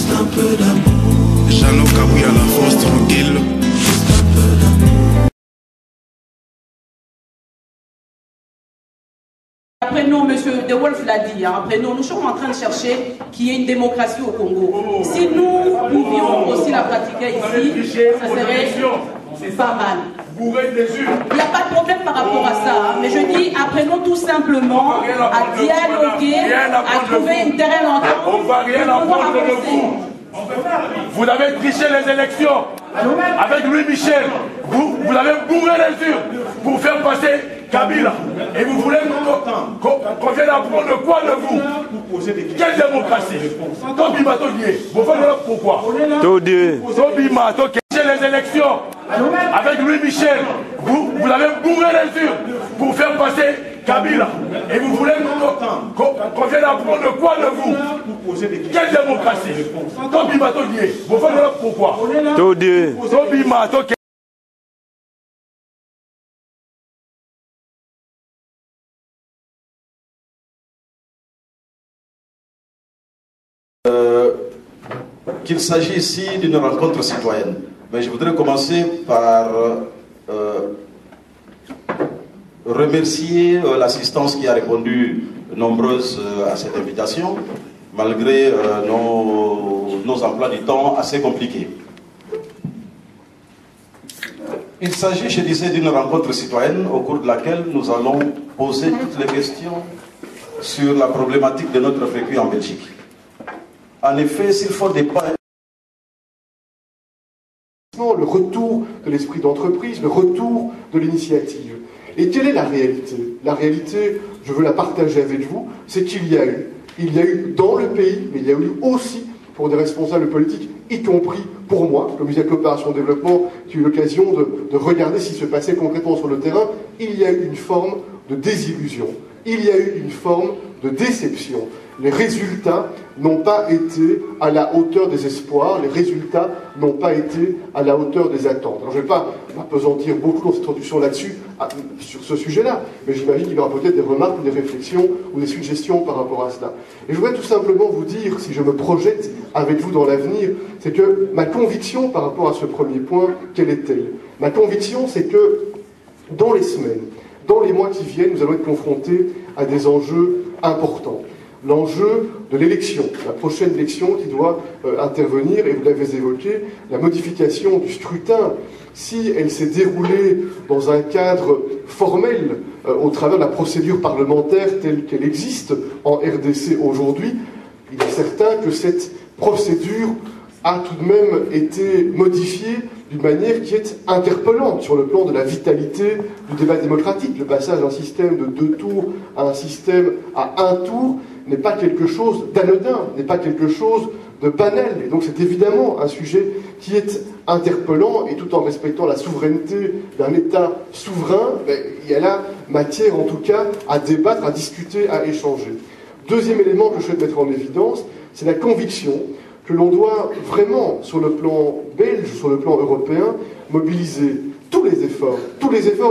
Juste un peu d'amour. Jeannot Kabouya, la force tranquille. Juste un peu d'amour. Après nous, M. De Wolf l'a dit, après nous sommes en train de chercher qu'il y ait une démocratie au Congo. Si nous pouvions aussi la pratiquer ici, ça serait pas mal. Il n'y a pas de problème par rapport à ça, mais je dis, apprenons tout simplement à dialoguer, à trouver un terrain d'entente. On ne va rien apprendre de vous. Vous avez triché les élections avec Louis Michel. Vous avez bourré les urnes pour faire passer Kabila. Et vous voulez qu'on vienne apprendre quoi de vous? Quelle démocratie? Tobi Matodier. Vous faites pourquoi? Tobi Matodier. Les élections avec Louis Michel. Vous avez bourré les urnes pour faire passer Kabila. Et vous voulez qu'on vienne apprendre quoi de vous? Quelle démocratie? Tobi Matodier. Vous faites pourquoi? Tobi Matodier. Qu'il s'agit ici d'une rencontre citoyenne. Mais je voudrais commencer par remercier l'assistance qui a répondu nombreuse à cette invitation, malgré nos emplois du temps assez compliqués. Il s'agit, je disais, d'une rencontre citoyenne au cours de laquelle nous allons poser toutes les questions sur la problématique de notre vécu en Belgique. En effet, s'il faut des pas... Le retour de l'esprit d'entreprise, le retour de l'initiative. Et quelle est la réalité? La réalité, je veux la partager avec vous, c'est qu'il y a eu dans le pays, mais il y a eu aussi pour des responsables politiques, y compris pour moi, comme ministre de la Coopération et Développement, qui a eu l'occasion de regarder ce qui se passait concrètement sur le terrain, il y a eu une forme de désillusion, il y a eu une forme de déception. Les résultats n'ont pas été à la hauteur des espoirs, les résultats n'ont pas été à la hauteur des attentes. Alors je ne vais pas m'appesantir beaucoup dans cette introduction là-dessus, sur ce sujet-là, mais j'imagine qu'il y aura peut-être des remarques ou des réflexions ou des suggestions par rapport à cela. Et je voudrais tout simplement vous dire, si je me projette avec vous dans l'avenir, c'est que ma conviction par rapport à ce premier point, quelle est-elle? Ma conviction, c'est que dans les semaines, dans les mois qui viennent, nous allons être confrontés à des enjeux importants. L'enjeu de l'élection, la prochaine élection qui doit intervenir, et vous l'avez évoqué, la modification du scrutin, si elle s'est déroulée dans un cadre formel, au travers de la procédure parlementaire telle qu'elle existe en RDC aujourd'hui, il est certain que cette procédure a tout de même été modifiée d'une manière qui est interpellante sur le plan de la vitalité du débat démocratique. Le passage d'un système de 2 tours à un système à 1 tour n'est pas quelque chose d'anodin, n'est pas quelque chose de banal. Et donc c'est évidemment un sujet qui est interpellant, et tout en respectant la souveraineté d'un État souverain, il y a là matière en tout cas à débattre, à discuter, à échanger. Deuxième élément que je souhaite mettre en évidence, c'est la conviction que l'on doit vraiment, sur le plan belge, sur le plan européen, mobiliser tous les efforts,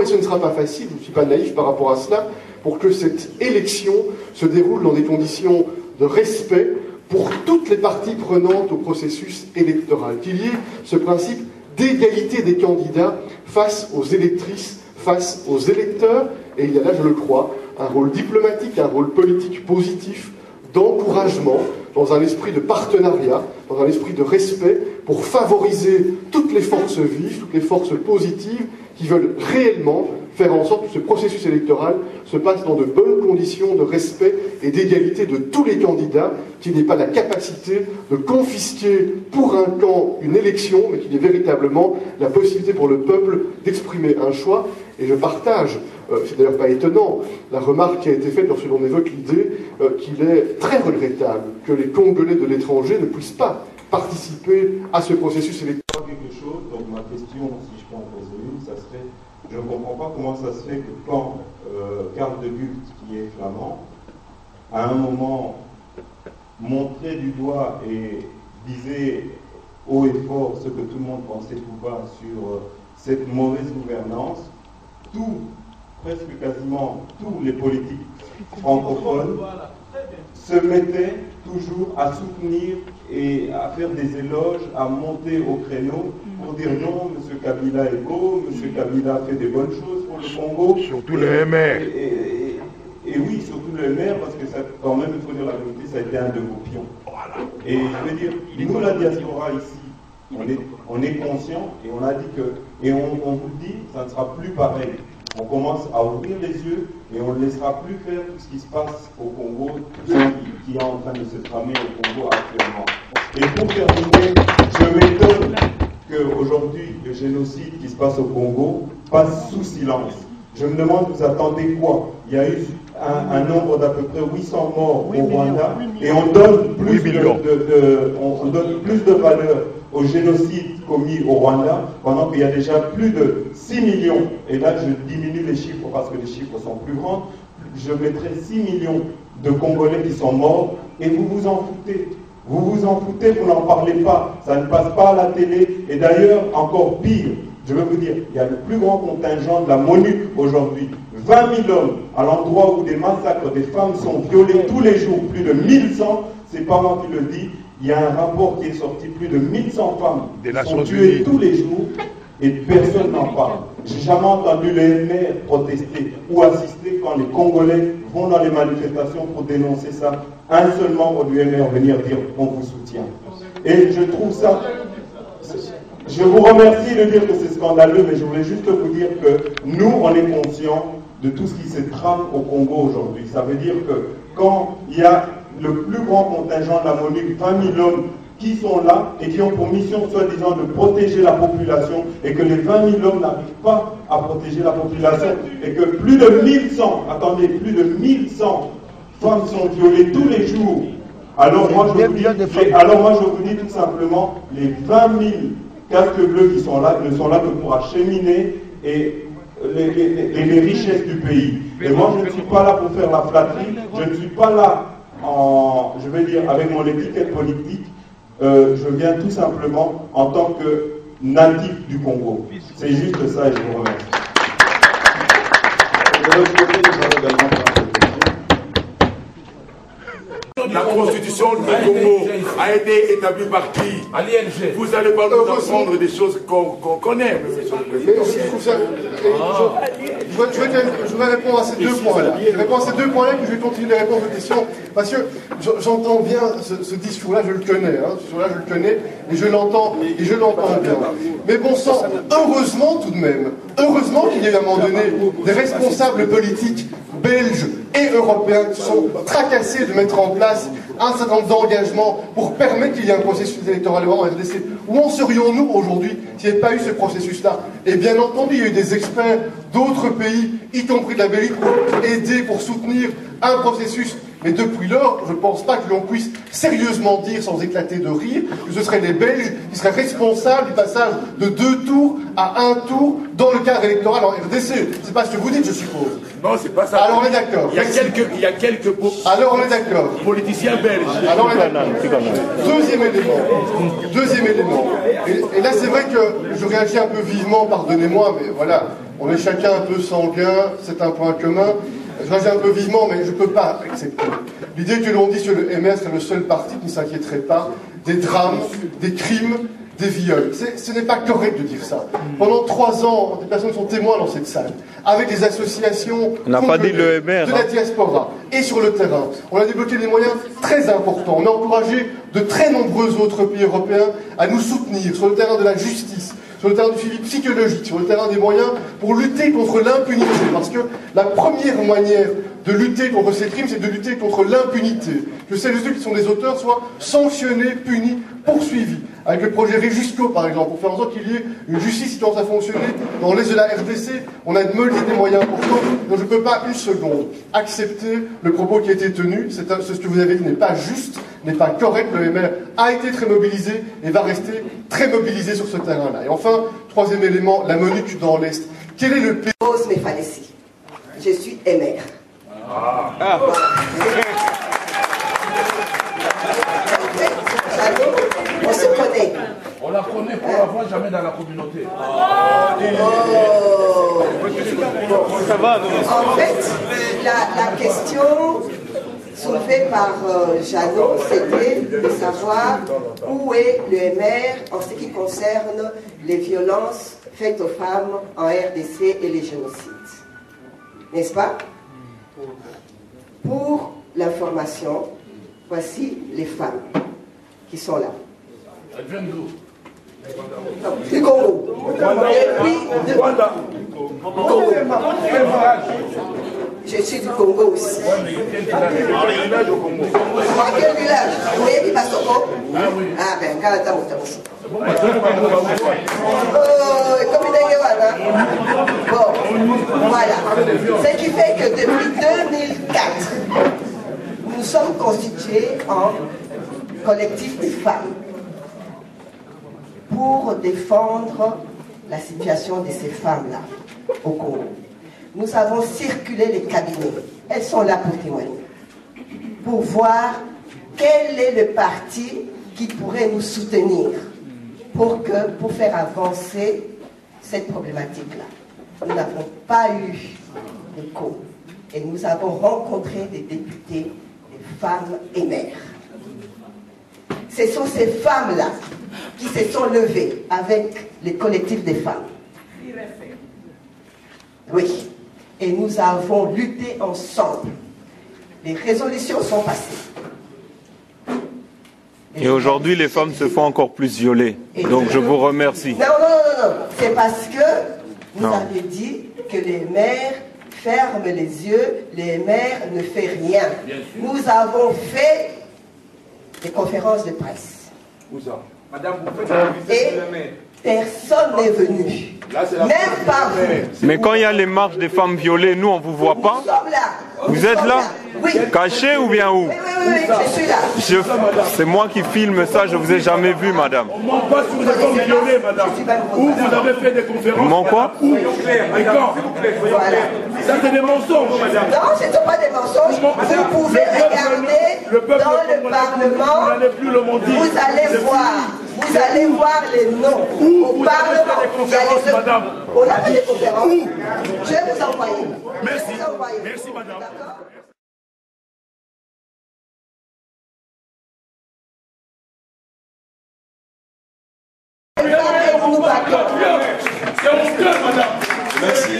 et ce ne sera pas facile, je ne suis pas naïf par rapport à cela, pour que cette élection se déroule dans des conditions de respect pour toutes les parties prenantes au processus électoral, qu'il y ait ce principe d'égalité des candidats face aux électrices, face aux électeurs, et il y a là, je le crois, un rôle diplomatique, un rôle politique positif, d'encouragement, dans un esprit de partenariat, dans un esprit de respect, pour favoriser toutes les forces vives, toutes les forces positives qui veulent réellement faire en sorte que ce processus électoral se passe dans de bonnes conditions de respect et d'égalité de tous les candidats, qu'il n'y ait pas la capacité de confisquer pour un camp une élection, mais qu'il y ait véritablement la possibilité pour le peuple d'exprimer un choix. Et je partage, c'est d'ailleurs pas étonnant, la remarque qui a été faite lorsque l'on évoque l'idée qu'il est très regrettable que les Congolais de l'étranger ne puissent pas participer à ce processus électoral. Quelque chose, donc ma question, si je peux en poser une, ça serait, je ne comprends pas comment ça se fait que quand Karl de Gucht, qui est flamand, à un moment montrait du doigt et disait haut et fort ce que tout le monde pensait tout bas sur cette mauvaise gouvernance, presque quasiment tous les politiques francophones se mettait toujours à soutenir et à faire des éloges, à monter au créneau pour dire non, M. Kabila est beau, M. Kabila fait des bonnes choses pour le Congo. Surtout le MR. Et oui, surtout le MR, parce que ça, quand même, il faut dire la vérité, ça a été un de vos pions. Voilà. Et je veux dire, nous, la diaspora ici, on est conscient et on a dit que, et on vous dit, ça ne sera plus pareil. On commence à ouvrir les yeux et on ne laissera plus faire tout ce qui se passe au Congo, tout ce qui est en train de se tramer au Congo actuellement. Et pour terminer, je m'étonne qu'aujourd'hui, le génocide qui se passe au Congo passe sous silence. Je me demande, vous attendez quoi? Il y a eu un nombre d'à peu près 800 morts au Rwanda et on donne plus on donne plus de valeur au génocide commis au Rwanda pendant qu'il y a déjà plus de 6 millions, et là je diminue les chiffres parce que les chiffres sont plus grands, je mettrai 6 millions de Congolais qui sont morts et vous vous en foutez. Vous vous en foutez, vous n'en parlez pas, ça ne passe pas à la télé, et d'ailleurs, encore pire, je veux vous dire, il y a le plus grand contingent de la MONUC aujourd'hui, 20 000 hommes, à l'endroit où des massacres, des femmes sont violées tous les jours, plus de 1100, c'est pas moi qui le dis, il y a un rapport qui est sorti, plus de 1100 femmes sont tuées tous les jours, et personne n'en parle. J'ai jamais entendu les MR protester ou assister quand les Congolais vont dans les manifestations pour dénoncer ça. Un seul membre du MR venir dire on vous soutient. Et je trouve ça... Je vous remercie de dire que c'est scandaleux, mais je voulais juste vous dire que nous, on est conscients de tout ce qui se trame au Congo aujourd'hui. Ça veut dire que quand il y a le plus grand contingent de la MONUC, 20 000 hommes, qui sont là et qui ont pour mission soi-disant de protéger la population et que les 20 000 hommes n'arrivent pas à protéger la population et que plus de 1100, attendez, plus de 1100 femmes sont violées tous les jours. Alors moi je vous dis tout simplement, les 20 000 casques bleus qui sont là ne sont là que pour acheminer et les richesses du pays. Et moi je ne suis pas là pour faire la flatterie, je ne suis pas là je vais dire avec mon étiquette politique. Je viens tout simplement en tant que natif du Congo. C'est juste ça et je vous remercie. La constitution du Congo a été établie par qui? Vous allez pas nous apprendre des choses qu'on connaît, monsieur le président. Je vais répondre à ces deux points-là. Je vais répondre à ces deux points-là, puis je vais continuer de répondre aux questions. Parce que j'entends bien ce discours-là, je le connais. Ce discours-là, je le connais, et je l'entends bien. Mais bon sang, heureusement tout de même, heureusement qu'il y a eu à un moment donné des responsables politiques belges et européens qui sont tracassés de mettre en place un certain nombre d'engagements pour permettre qu'il y ait un processus électoral en RDC. Où en serions-nous aujourd'hui s'il n'y avait pas eu ce processus-là? Et bien entendu, il y a eu des experts d'autres pays, y compris de la Belgique, pour aider, pour soutenir un processus. Mais depuis lors, je ne pense pas que l'on puisse sérieusement dire, sans éclater de rire, que ce seraient les Belges qui seraient responsables du passage de 2 tours à 1 tour dans le cadre électoral en RDC. C'est pas ce que vous dites, je suppose. Non, c'est pas ça. Alors on est d'accord. Il y a quelques alors on est d'accord. Politiciens belges. Alors on est d'accord. Deuxième élément. Et là, c'est vrai que je réagis un peu vivement, pardonnez-moi, mais voilà, on est chacun un peu sanguin, c'est un point commun. Je réagis un peu vivement, mais je ne peux pas accepter l'idée que l'on dit que le MR serait le seul parti qui ne s'inquiéterait pas des drames, des crimes, des viols. Ce n'est pas correct de dire ça. Pendant 3 ans, des personnes sont témoins dans cette salle, avec des associations on n'a pas dit le MR, de la diaspora et sur le terrain. On a débloqué des moyens très importants. On a encouragé de très nombreux autres pays européens à nous soutenir sur le terrain de la justice, sur le terrain du suivi psychologique, sur le terrain des moyens pour lutter contre l'impunité. Parce que la première manière de lutter contre ces crimes, c'est de lutter contre l'impunité. Que celles et ceux qui sont des auteurs soient sanctionnés, punis, poursuivis. Avec le projet Rejusco, par exemple, pour faire en sorte qu'il y ait une justice qui commence à fonctionner dans l'est de la RDC, on a mobilisé des moyens importants. Donc je ne peux pas une seconde accepter le propos qui a été tenu. Ce que vous avez dit n'est pas juste, n'est pas correct. Le MR a été très mobilisé et va rester très mobilisé sur ce terrain-là. Et enfin, troisième élément, la MONUC dans l'Est. Quel est le pays? Rose Mefalessi. Je suis MR. On se connaît. On la connaît pour la voir jamais dans la communauté. Ça va, non? En fait, la question soulevée par Jeannot, c'était de savoir où est le MR en ce qui concerne les violences faites aux femmes en RDC et les génocides. N'est-ce pas? Pour l'information, voici les femmes qui sont là. Elles viennent d'où? Du Congo. Et puis, Rwanda. Je suis du Congo aussi. Quel village? Oui, Basoko. Ah ben, Kalata Moutamoussi. Bon, voilà. Ce qui fait que depuis 2004, nous sommes constitués en collectif de femmes pour défendre la situation de ces femmes-là au Congo. Nous avons circulé les cabinets, elles sont là pour témoigner, pour voir quel est le parti qui pourrait nous soutenir pour faire avancer cette problématique-là. Nous n'avons pas eu d'écho et nous avons rencontré des députés, des femmes et mères. Ce sont ces femmes-là qui se sont levées avec les collectifs des femmes. Oui. Et nous avons lutté ensemble. Les résolutions sont passées. Et aujourd'hui, les femmes se font encore plus violer. Donc je vous remercie. Non. C'est parce que vous avez dit que les mères ferment les yeux, les mères ne font rien. Nous avons fait des conférences de presse. Où ça? Et personne n'est venu. Même pas vous. Mais quand il y a les marches des femmes violées, nous on vous voit pas? Nous sommes là. Vous êtes là? Oui. Caché ou bien où? Oui, je suis là. C'est moi qui filme ça, je vous ai jamais vu, madame. On ne ment pas sur les femmes violées, madame. Où vous avez fait des conférences? Ment quoi? D'accord. Voilà. Ça, c'est des mensonges, madame. Non, ce ne sont pas des mensonges. Vous pouvez regarder dans le Parlement. Vous allez voir les noms au Parlement. On a fait des conférences. Je vais vous envoyer. Merci. Merci, madame. D'accord. C'est honteux, madame. Merci.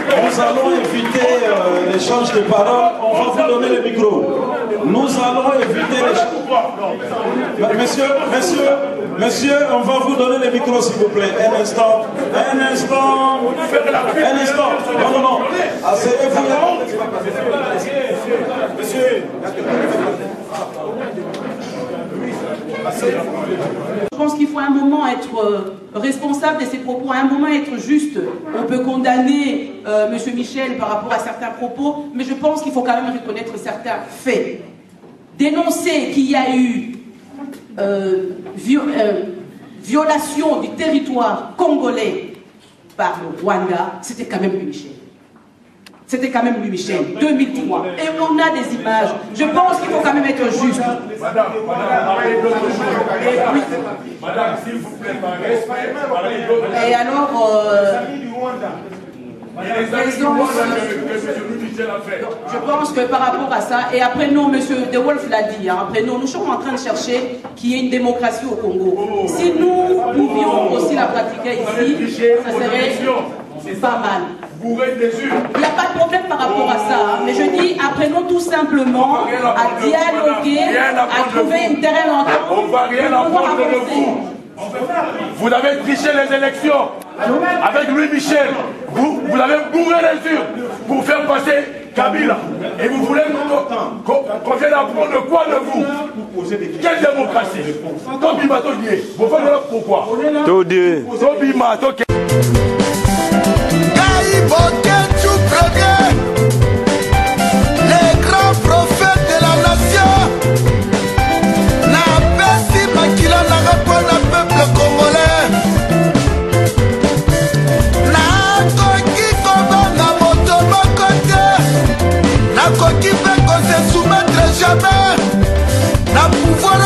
Nous allons éviter l'échange de paroles. On va vous donner le micro. Nous allons éviter l'échange. Monsieur, on va vous donner le micro, s'il vous plaît. Un instant. Non. Asseyez-vous. Monsieur. Je pense qu'il faut à un moment être responsable de ses propos, à un moment être juste. On peut condamner M. Michel par rapport à certains propos, mais je pense qu'il faut quand même reconnaître certains faits. Dénoncer qu'il y a eu violation du territoire congolais par le Rwanda, c'était quand même lui, Michel. C'était quand même lui, Michel, 2003. Et on a des images. Je pense qu'il faut quand même être juste. Madame, s'il vous plaît, par respect. Et alors, je pense que par rapport à ça, et après nous, M. De Wolf l'a dit, après nous sommes en train de chercher qu'il y ait une démocratie au Congo. Si nous pouvions aussi la pratiquer ici, ça serait pas mal. Il n'y a pas de problème par rapport à ça, mais je dis, apprenons tout simplement à dialoguer, à trouver un terrain d'entente. On ne va rien apprendre de vous. Vous avez triché les élections avec Louis Michel. Vous avez bourré les urnes pour faire passer Kabila. Et vous voulez qu'on vienne apprendre quoi de vous? Quelle démocratie? Tobi Matodier. Vous faites là pourquoi? Tobi Matodier. Les grands prophètes de la nation n'a pas si makila n'a pas le peuple congolais n'a koki kobanga moto mokote n'a koki pe ko se soumettre jamais n'a pouvoir